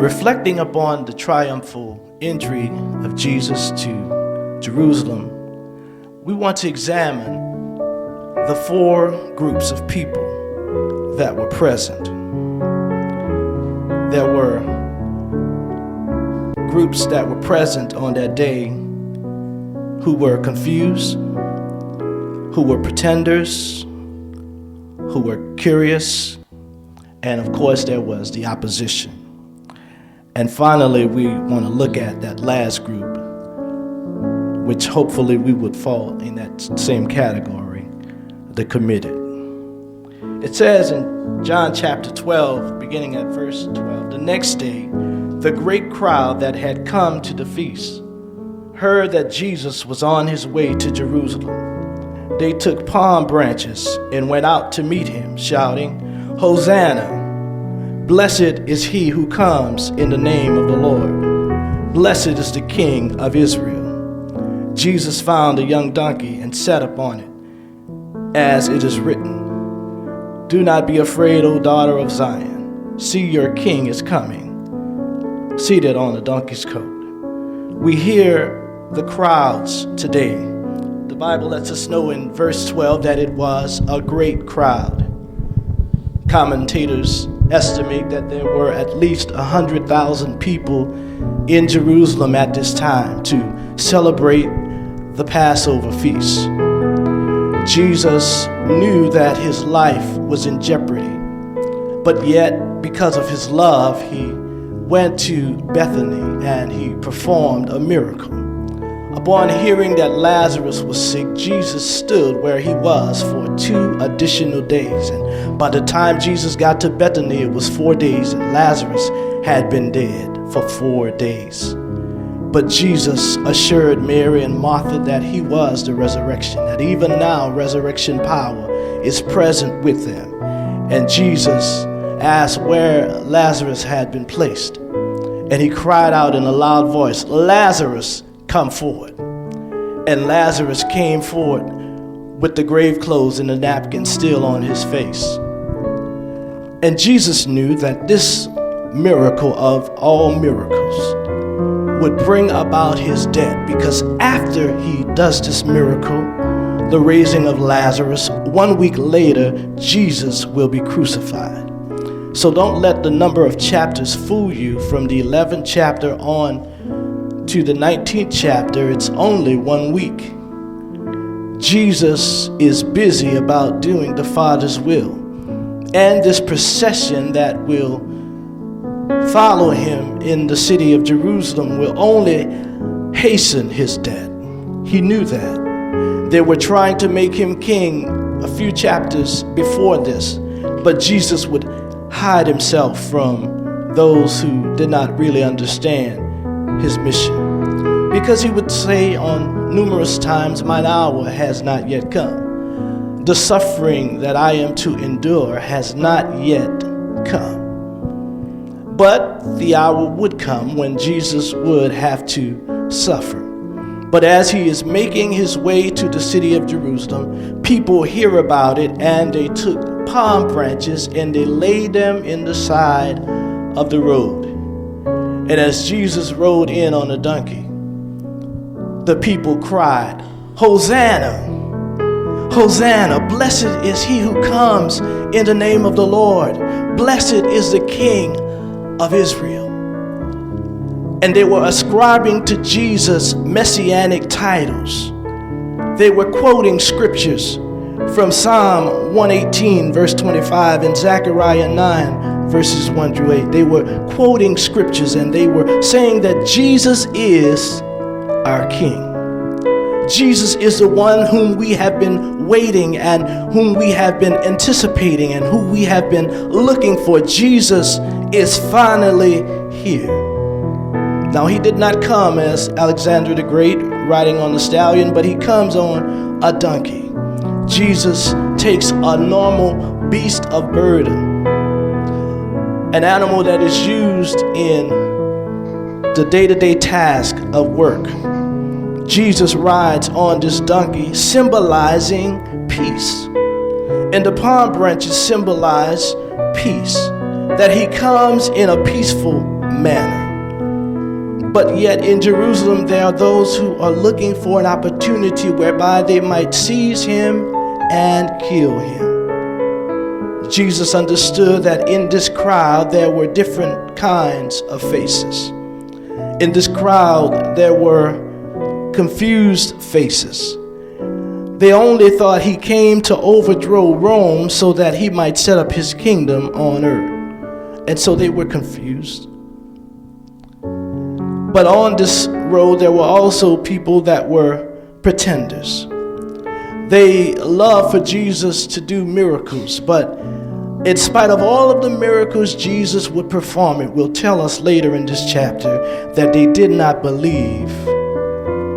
reflecting upon the triumphal entry of Jesus to Jerusalem, we want to examine the four groups of people that were present. There were groups that were present on that day who were confused, who were pretenders, who were curious, and of course there was the opposition. And finally, we want to look at that last group, which hopefully we would fall in that same category, the committed. It says in John chapter 12, beginning at verse 12, the next day, the great crowd that had come to the feast heard that Jesus was on his way to Jerusalem. They took palm branches and went out to meet him, shouting, "Hosanna! Blessed is he who comes in the name of the Lord. Blessed is the King of Israel." Jesus found a young donkey and sat upon it, as it is written, "Do not be afraid, O daughter of Zion. See, your king is coming, seated on a donkey's coat." We hear the crowds today. The Bible lets us know in verse 12 that it was a great crowd. Commentators estimate that there were at least 100,000 people in Jerusalem at this time to celebrate the Passover feast. Jesus knew that his life was in jeopardy, but yet, because of his love, he went to Bethany and he performed a miracle. Upon hearing that Lazarus was sick, Jesus stood where he was for 2 additional days. And by the time Jesus got to Bethany, it was 4 days, and Lazarus had been dead for 4 days. But Jesus assured Mary and Martha that he was the resurrection, that even now resurrection power is present with them. And Jesus asked where Lazarus had been placed. And he cried out in a loud voice, "Lazarus, come forward." And Lazarus came forward with the grave clothes and the napkin still on his face. And Jesus knew that this miracle of all miracles would bring about his death, because after he does this miracle, the raising of Lazarus, 1 week later, Jesus will be crucified. So don't let the number of chapters fool you. From the 11th chapter on to the 19th chapter, it's only 1 week. Jesus is busy about doing the Father's will. And this procession that will follow him in the city of Jerusalem will only hasten his death. He knew that. They were trying to make him king a few chapters before this, but Jesus would hide himself from those who did not really understand his mission, because he would say on numerous times, "Mine hour has not yet come. The suffering that I am to endure has not yet come." But the hour would come when Jesus would have to suffer. But as he is making his way to the city of Jerusalem, people hear about it, and they took palm branches and they laid them in the side of the road. And as Jesus rode in on a donkey, the people cried, "Hosanna! Hosanna! Blessed is he who comes in the name of the Lord. Blessed is the King of Israel." And they were ascribing to Jesus messianic titles. They were quoting scriptures from Psalm 118, verse 25, and Zechariah 9, verses 1 through 8. They were quoting scriptures, and they were saying that Jesus is our King. Jesus is the one whom we have been waiting and whom we have been anticipating and who we have been looking for. Jesus is finally here. Now, he did not come as Alexander the Great riding on the stallion, but he comes on a donkey. Jesus takes a normal beast of burden, an animal that is used in the day-to-day task of work. Jesus rides on this donkey, symbolizing peace. And the palm branches symbolize peace, that he comes in a peaceful manner. But yet in Jerusalem there are those who are looking for an opportunity whereby they might seize him and kill him. Jesus understood that in this crowd there were different kinds of faces. In this crowd there were confused faces. They only thought he came to overthrow Rome so that he might set up his kingdom on earth. And so they were confused. But on this road, there were also people that were pretenders. They loved for Jesus to do miracles, but in spite of all of the miracles Jesus would perform, it will tell us later in this chapter that they did not believe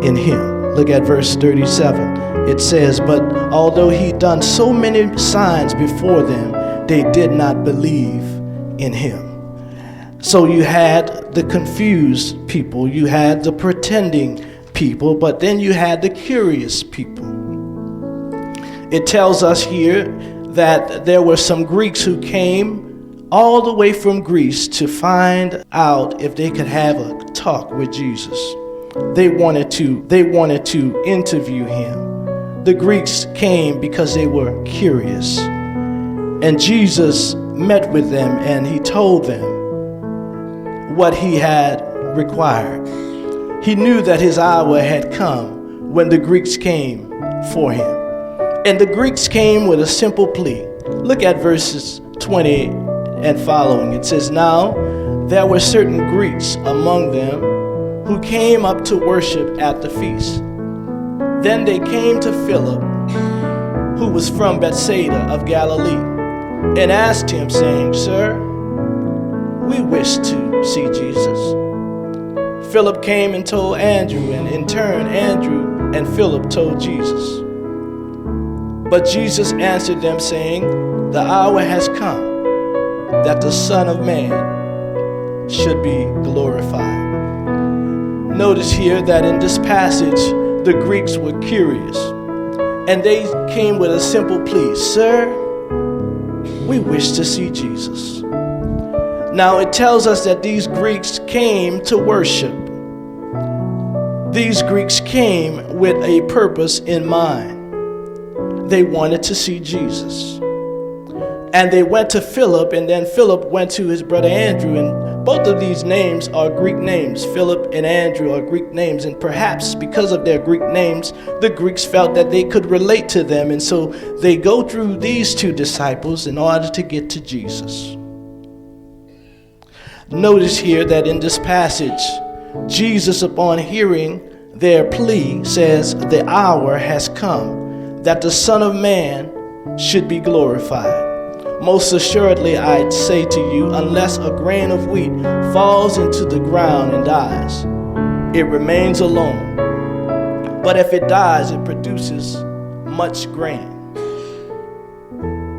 in him. Look at verse 37. It says, but although he'd done so many signs before them, they did not believe in him. So you had the confused people, you had the pretending people, but then you had the curious people. It tells us here that there were some Greeks who came all the way from Greece to find out if they could have a talk with Jesus. They wanted to interview him. The Greeks came because they were curious. And Jesus met with them and he told them what he had required. He knew that his hour had come when the Greeks came for him. And the Greeks came with a simple plea. Look at verses 20 and following. It says, now there were certain Greeks among them who came up to worship at the feast. Then they came to Philip, who was from Bethsaida of Galilee, and asked him, saying, Sir, we wish to see Jesus. Philip came and told Andrew, and in turn Andrew and Philip told Jesus. But Jesus answered them, saying, the hour has come that the Son of Man should be glorified. Notice here that in this passage, the Greeks were curious, and they came with a simple plea. Sir, we wish to see Jesus. Now it tells us that these Greeks came to worship. These Greeks came with a purpose in mind. They wanted to see Jesus. And they went to Philip, and then Philip went to his brother Andrew, and both of these names are Greek names. Philip and Andrew are Greek names, and perhaps because of their Greek names, the Greeks felt that they could relate to them, and so they go through these two disciples in order to get to Jesus. Notice here that in this passage, Jesus, upon hearing their plea, says, the hour has come that the Son of Man should be glorified. Most assuredly, I say to you, unless a grain of wheat falls into the ground and dies, it remains alone. But if it dies, it produces much grain.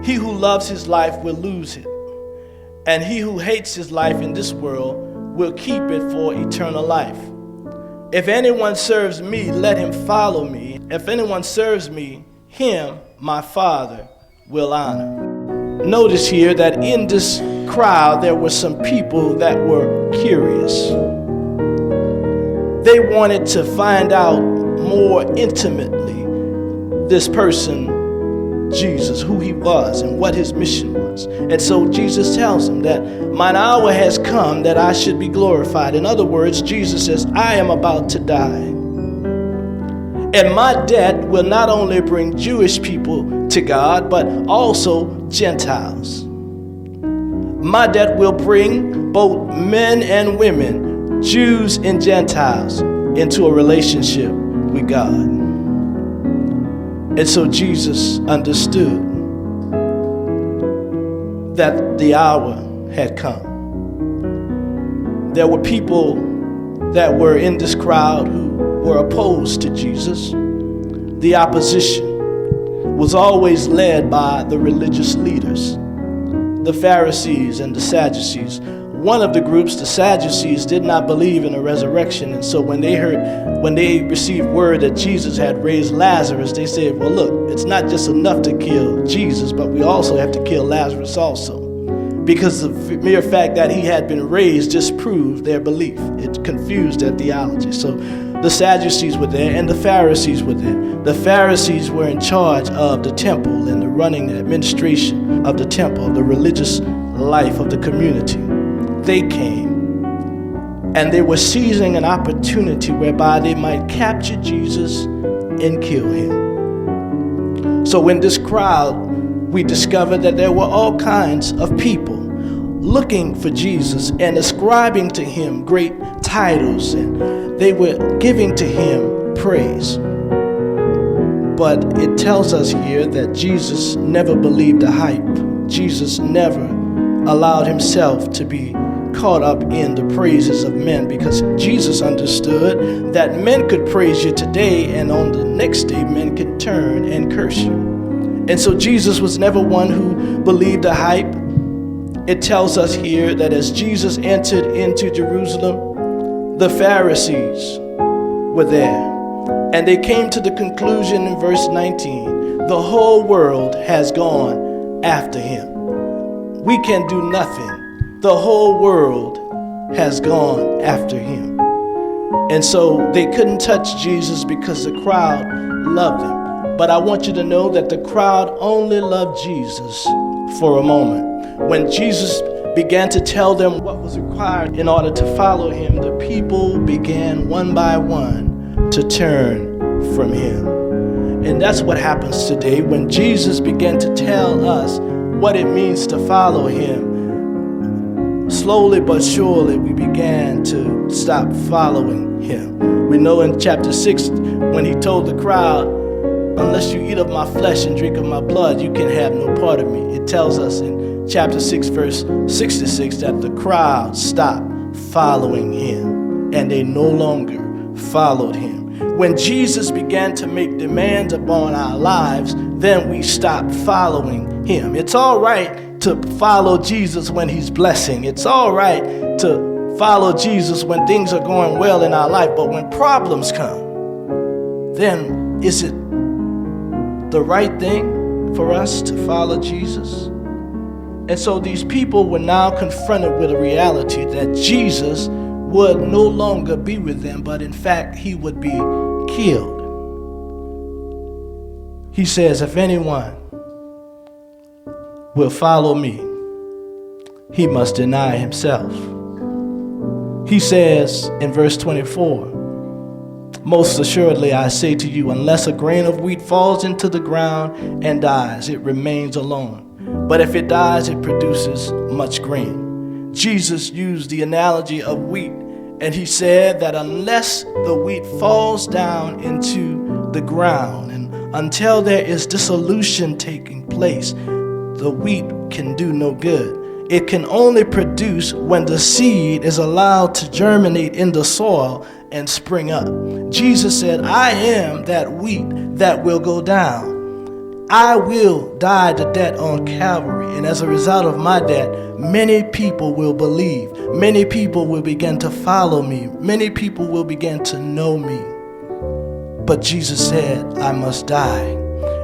He who loves his life will lose it, and he who hates his life in this world will keep it for eternal life. If anyone serves me, let him follow me. If anyone serves me, him my Father will honor. Notice here that in this crowd there were some people that were curious. They wanted to find out more intimately this person, Jesus, who he was and what his mission was. And so Jesus tells them that mine hour has come that I should be glorified. In other words, Jesus says, I am about to die. And my death will not only bring Jewish people to God, but also Gentiles. My death will bring both men and women, Jews and Gentiles, into a relationship with God. And so Jesus understood that the hour had come. There were people that were in this crowd who were opposed to Jesus. The opposition was always led by the religious leaders, the Pharisees and the Sadducees. One of the groups, the Sadducees, did not believe in a resurrection, and so when they received word that Jesus had raised Lazarus, they said, well, look, it's not just enough to kill Jesus, but we also have to kill Lazarus also. because the mere fact that he had been raised just proved their belief. It confused their theology. So the Sadducees were there and the Pharisees were there. The Pharisees were in charge of the temple and the running administration of the temple, the religious life of the community. They came and they were seizing an opportunity whereby they might capture Jesus and kill him. So in this crowd, we discovered that there were all kinds of people looking for Jesus and ascribing to him great titles, and they were giving to him praise. But it tells us here that Jesus never believed the hype. Jesus never allowed himself to be caught up in the praises of men, because Jesus understood that men could praise you today and on the next day men could turn and curse you. And so Jesus was never one who believed the hype. It tells us here that as Jesus entered into Jerusalem, the Pharisees were there. And they came to the conclusion in verse 19, the whole world has gone after him. We can do nothing. The whole world has gone after him. And so they couldn't touch Jesus because the crowd loved him. But I want you to know that the crowd only loved Jesus for a moment. When Jesus began to tell them what was required in order to follow him, the people began one by one to turn from him. And that's what happens today. When Jesus began to tell us what it means to follow him, slowly but surely we began to stop following him. We know in chapter 6 when he told the crowd, unless you eat of my flesh and drink of my blood, you can have no part of me. It tells us in chapter 6, verse 66, that the crowd stopped following him and they no longer followed him. When Jesus began to make demands upon our lives, then we stopped following him. It's all right to follow Jesus when he's blessing. It's all right to follow Jesus when things are going well in our life. But when problems come, then is it the right thing for us to follow Jesus? And so these people were now confronted with a reality that Jesus would no longer be with them, but in fact, he would be killed. He says, if anyone will follow me, he must deny himself. He says in verse 24, most assuredly I say to you, unless a grain of wheat falls into the ground and dies, it remains alone. But if it dies, it produces much grain. Jesus used the analogy of wheat, and he said that unless the wheat falls down into the ground and until there is dissolution taking place, the wheat can do no good. It can only produce when the seed is allowed to germinate in the soil and spring up. Jesus said, I am that wheat that will go down. I will die the death on Calvary, and as a result of my death, many people will believe. Many people will begin to follow me. Many people will begin to know me. But Jesus said, I must die.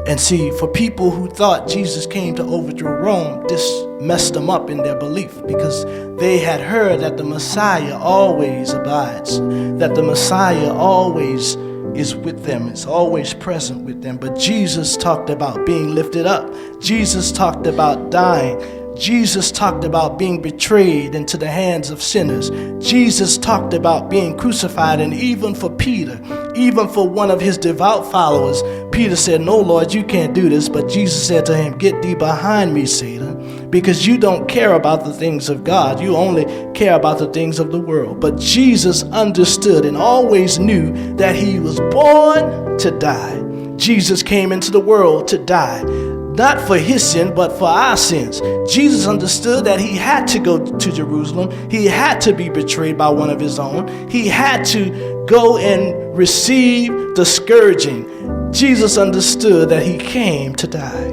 And see, for people who thought Jesus came to overthrow Rome, this messed them up in their belief, because they had heard that the Messiah always abides, that the Messiah always is with them, is always present with them. But Jesus talked about being lifted up. Jesus talked about dying. Jesus talked about being betrayed into the hands of sinners. Jesus talked about being crucified. And even for Peter, even for one of his devout followers, Peter said, no, Lord, you can't do this. But Jesus said to him, get thee behind me, Satan, because you don't care about the things of God. You only care about the things of the world. But Jesus understood and always knew that he was born to die. Jesus came into the world to die, not for his sin, but for our sins. Jesus understood that he had to go to Jerusalem. He had to be betrayed by one of his own. He had to go and receive the scourging. Jesus understood that he came to die.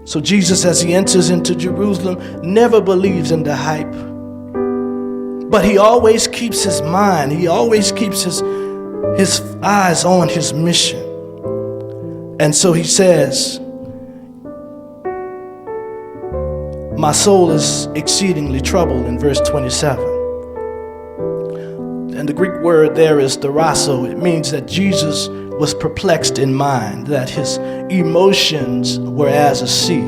So Jesus, as he enters into Jerusalem, never believes in the hype. But he always keeps his mind, he always keeps his eyes on his mission. And so he says, My soul is exceedingly troubled in verse 27. And the Greek word there is therasso. It means that Jesus was perplexed in mind, that his emotions were as a sea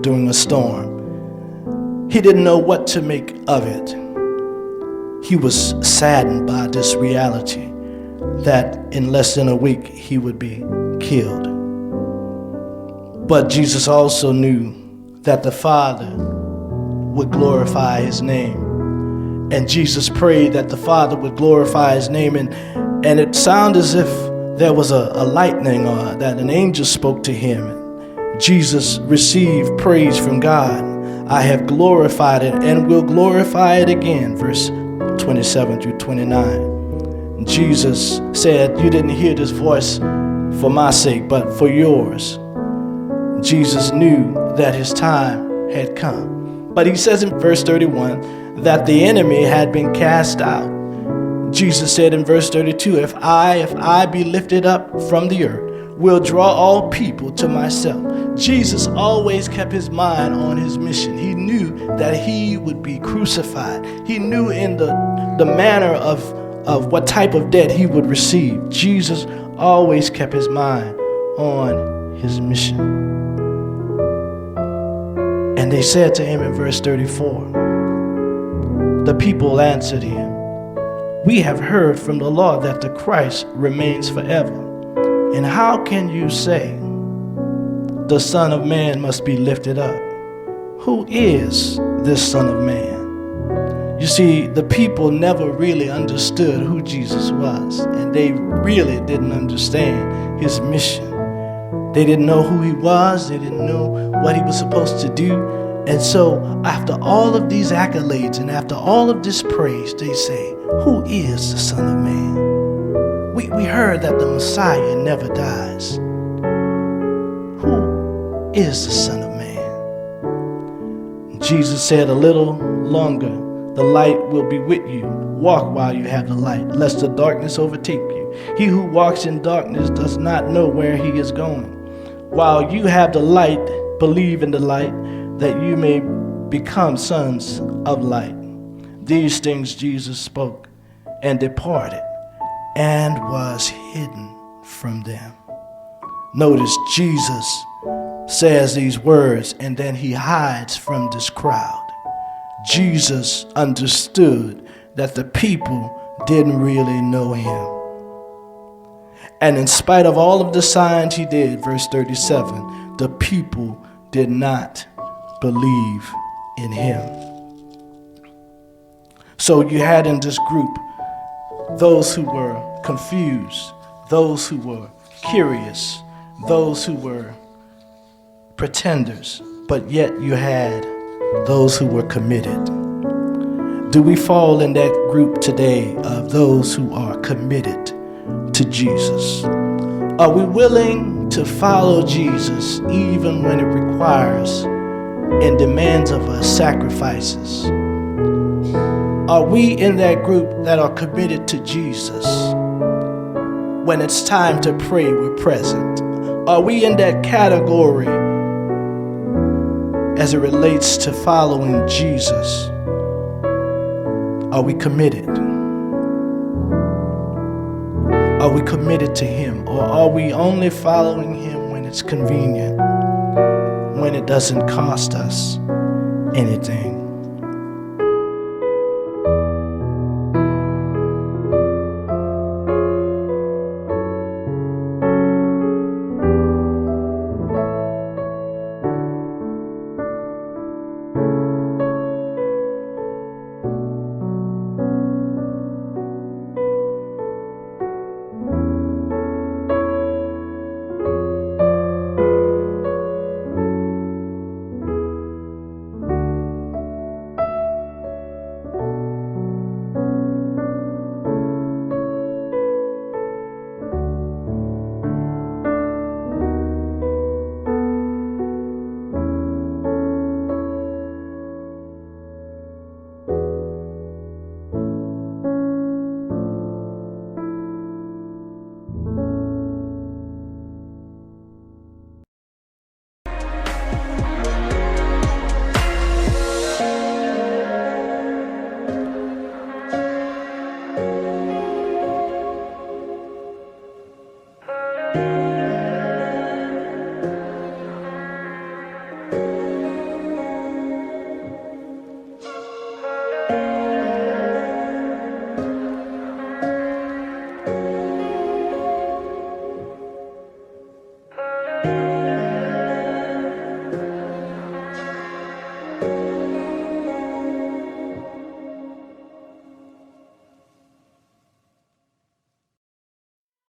during a storm. He didn't know what to make of it. He was saddened by this reality that in less than a week he would be killed. But Jesus also knew that the Father would glorify his name. And Jesus prayed that the Father would glorify his name. And it sounded as if there was a lightning, or that an angel spoke to him. Jesus received praise from God. I have glorified it and will glorify it again. Verse 27 through 29. Jesus said, you didn't hear this voice for my sake, but for yours. Jesus knew that his time had come. But he says in verse 31 that the enemy had been cast out. Jesus said in verse 32, if I be lifted up from the earth, will draw all people to myself. Jesus always kept his mind on his mission. He knew that he would be crucified. He knew in the manner of what type of death he would receive. Jesus always kept his mind on his mission. And they said to him in verse 34, the people answered him, we have heard from the law that the Christ remains forever. And how can you say the Son of Man must be lifted up? Who is this Son of Man? You see, the people never really understood who Jesus was, and they really didn't understand his mission. They didn't know who he was. They didn't know what he was supposed to do. And so after all of these accolades and after all of this praise, they say, who is the Son of Man? We heard that the Messiah never dies. Who is the Son of Man? Jesus said, a little longer, the light will be with you. Walk while you have the light, lest the darkness overtake you. He who walks in darkness does not know where he is going. While you have the light, believe in the light, that you may become sons of light. These things Jesus spoke and departed and was hidden from them. Notice Jesus says these words and then he hides from this crowd. Jesus understood that the people didn't really know him. And in spite of all of the signs he did, verse 37, the people did not believe in him. So you had in this group those who were confused, those who were curious, those who were pretenders, but yet you had those who were committed. Do we fall in that group today of those who are committed to Jesus? Are we willing to follow Jesus even when it requires and demands of us sacrifices? Are we in that group that are committed to Jesus? When it's time to pray, we're present. Are we in that category as it relates to following Jesus? Are we committed? Are we committed to him? Or are we only following him when it's convenient, when it doesn't cost us anything?